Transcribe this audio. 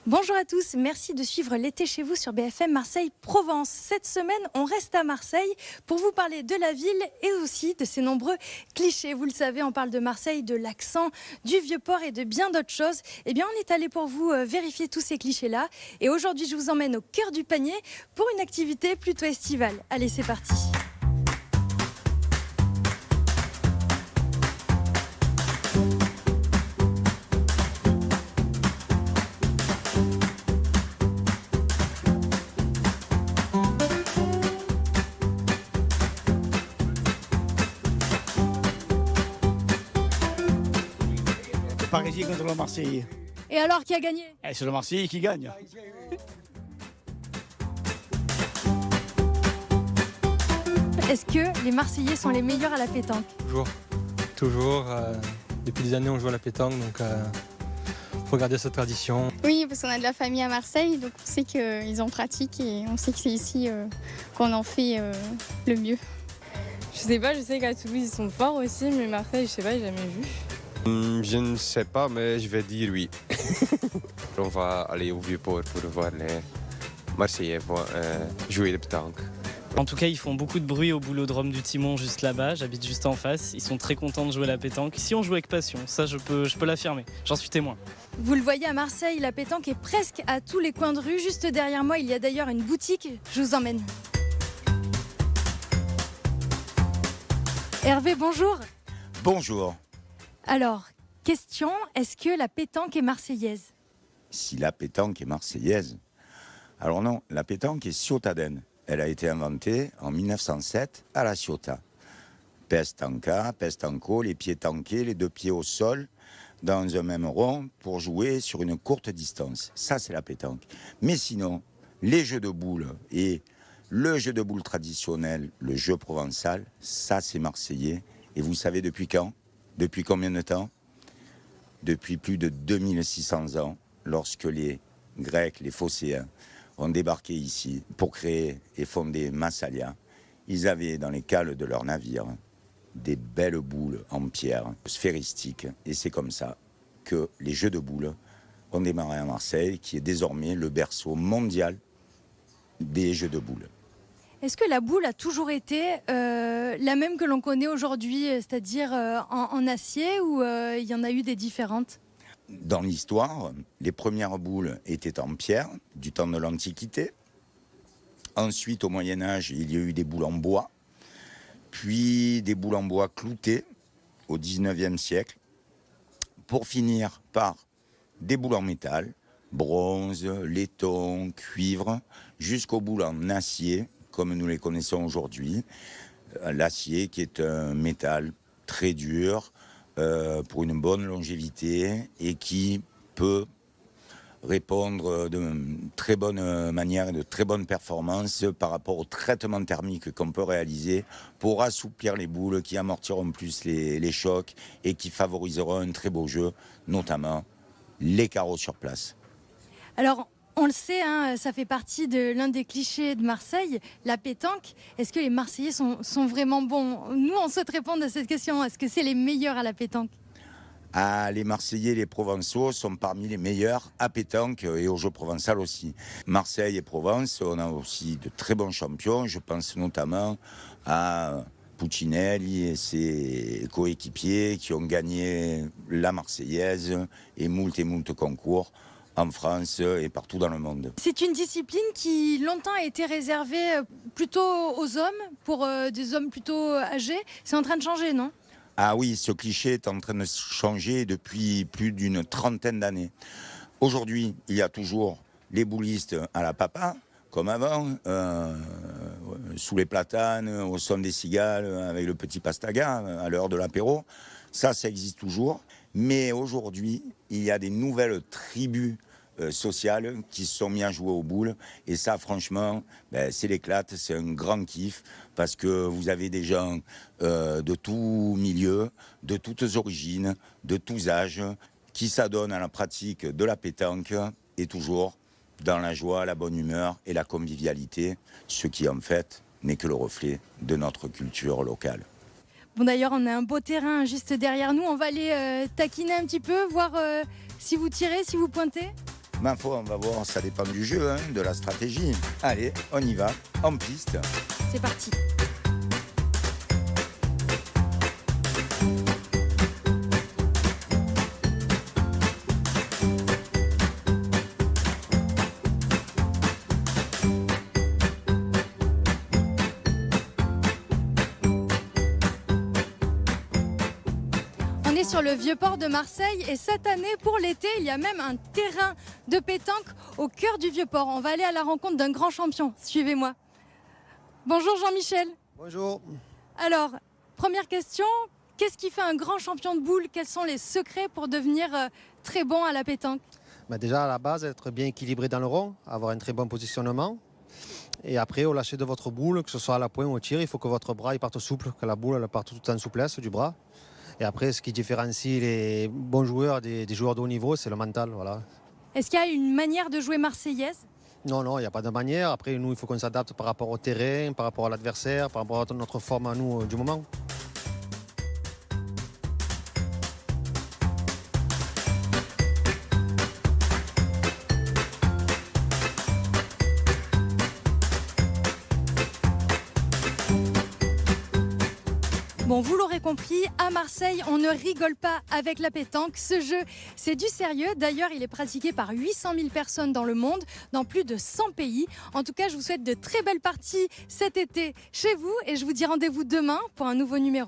Bonjour à tous, merci de suivre l'été chez vous sur BFM Marseille Provence. Cette semaine, on reste à Marseille pour vous parler de la ville et aussi de ses nombreux clichés. Vous le savez, on parle de Marseille, de l'accent, du Vieux-Port et de bien d'autres choses. Eh bien, on est allé pour vous vérifier tous ces clichés-là. Et aujourd'hui, je vous emmène au cœur du panier pour une activité plutôt estivale. Allez, c'est parti. Parisien contre le Marseillais. Et alors, qui a gagné ? C'est le Marseillais qui gagne. Est-ce que les Marseillais sont les meilleurs à la pétanque ? Toujours. Depuis des années, on joue à la pétanque, donc faut garder cette tradition. Oui, parce qu'on a de la famille à Marseille, donc on sait qu'ils en pratiquent et on sait que c'est ici qu'on en fait le mieux. Je sais pas, je sais qu'à Toulouse ils sont forts aussi, mais Marseille, je sais pas, j'ai jamais vu. Je ne sais pas, mais je vais dire oui. On va aller au Vieux-Port pour voir les Marseillais jouer le pétanque. En tout cas, ils font beaucoup de bruit au boulodrome du Timon, juste là-bas. J'habite juste en face. Ils sont très contents de jouer à la pétanque. Ici, on joue avec passion. Ça, je peux l'affirmer. J'en suis témoin. Vous le voyez à Marseille, la pétanque est presque à tous les coins de rue. Juste derrière moi, il y a d'ailleurs une boutique. Je vous emmène. Hervé, bonjour. Bonjour. Alors, question, est-ce que la pétanque est marseillaise ? Si la pétanque est marseillaise? Alors non, la pétanque est ciotadenne. Elle a été inventée en 1907 à la Ciotat. Pestanca, pestanco, les pieds tankés, les deux pieds au sol, dans un même rond, pour jouer sur une courte distance. Ça, c'est la pétanque. Mais sinon, les jeux de boules et le jeu de boules traditionnel, le jeu provençal, ça, c'est marseillais. Et vous savez depuis quand? Depuis combien de temps? Depuis plus de 2600 ans, lorsque les Grecs, les Phocéens, ont débarqué ici pour créer et fonder Massalia. Ils avaient dans les cales de leurs navires des belles boules en pierre sphéristiques. Et c'est comme ça que les jeux de boules ont démarré à Marseille, qui est désormais le berceau mondial des jeux de boules. Est-ce que la boule a toujours été la même que l'on connaît aujourd'hui, c'est-à-dire en acier, ou il y en a eu des différentes ? Dans l'histoire, les premières boules étaient en pierre, du temps de l'Antiquité. Ensuite, au Moyen-Âge, il y a eu des boules en bois, puis des boules en bois cloutées au XIXe siècle, pour finir par des boules en métal, bronze, laiton, cuivre, jusqu'aux boules en acier, comme nous les connaissons aujourd'hui. L'acier qui est un métal très dur, pour une bonne longévité et qui peut répondre de très bonne manière et de très bonne performance par rapport au traitement thermique qu'on peut réaliser pour assouplir les boules, qui amortiront plus les chocs et qui favoriseront un très beau jeu, notamment les carreaux sur place. Alors, on le sait, ça fait partie de l'un des clichés de Marseille, la pétanque. Est-ce que les Marseillais sont vraiment bons ? Nous, on souhaite répondre à cette question. Est-ce que c'est les meilleurs à la pétanque ? Les Marseillais et les Provençaux sont parmi les meilleurs à pétanque et au jeu provençal aussi. Marseille et Provence, on a aussi de très bons champions. Je pense notamment à Puccinelli et ses coéquipiers qui ont gagné la Marseillaise et moult concours en France et partout dans le monde. C'est une discipline qui longtemps a été réservée plutôt aux hommes, pour des hommes plutôt âgés. C'est en train de changer, non ? Ah oui, ce cliché est en train de changer depuis plus d'une trentaine d'années. Aujourd'hui, il y a toujours les boulistes à la papa, comme avant, sous les platanes, au son des cigales, avec le petit pastaga, à l'heure de l'apéro. Ça existe toujours. Mais aujourd'hui, il y a des nouvelles tribus sociales qui se sont mis à jouer aux boules. Et ça, franchement, c'est l'éclate, c'est un grand kiff, parce que vous avez des gens de tous milieux, de toutes origines, de tous âges, qui s'adonnent à la pratique de la pétanque, et toujours dans la joie, la bonne humeur et la convivialité, ce qui en fait n'est que le reflet de notre culture locale. Bon, d'ailleurs, on a un beau terrain juste derrière nous. On va aller taquiner un petit peu, voir si vous tirez, si vous pointez. Ma foi, on va voir, ça dépend du jeu, hein, de la stratégie. Allez, on y va, en piste. C'est parti. On est sur le Vieux-Port de Marseille et cette année, pour l'été, il y a même un terrain de pétanque au cœur du Vieux-Port. On va aller à la rencontre d'un grand champion. Suivez-moi. Bonjour Jean-Michel. Bonjour. Alors, première question, qu'est-ce qui fait un grand champion de boules? Quels sont les secrets pour devenir très bon à la pétanque? Déjà à la base, être bien équilibré dans le rond, avoir un très bon positionnement. Et après, au lâcher de votre boule, que ce soit à la pointe ou au tir, il faut que votre bras il parte souple, que la boule elle parte tout en souplesse du bras. Et après, ce qui différencie les bons joueurs des joueurs de haut niveau, c'est le mental. Voilà. Est-ce qu'il y a une manière de jouer marseillaise? Non, il n'y a pas de manière. Après, nous, il faut qu'on s'adapte par rapport au terrain, par rapport à l'adversaire, par rapport à notre forme à nous du moment. Bon, vous l'aurez compris, à Marseille, on ne rigole pas avec la pétanque. Ce jeu, c'est du sérieux. D'ailleurs, il est pratiqué par 800 000 personnes dans le monde, dans plus de 100 pays. En tout cas, je vous souhaite de très belles parties cet été chez vous et je vous dis rendez-vous demain pour un nouveau numéro.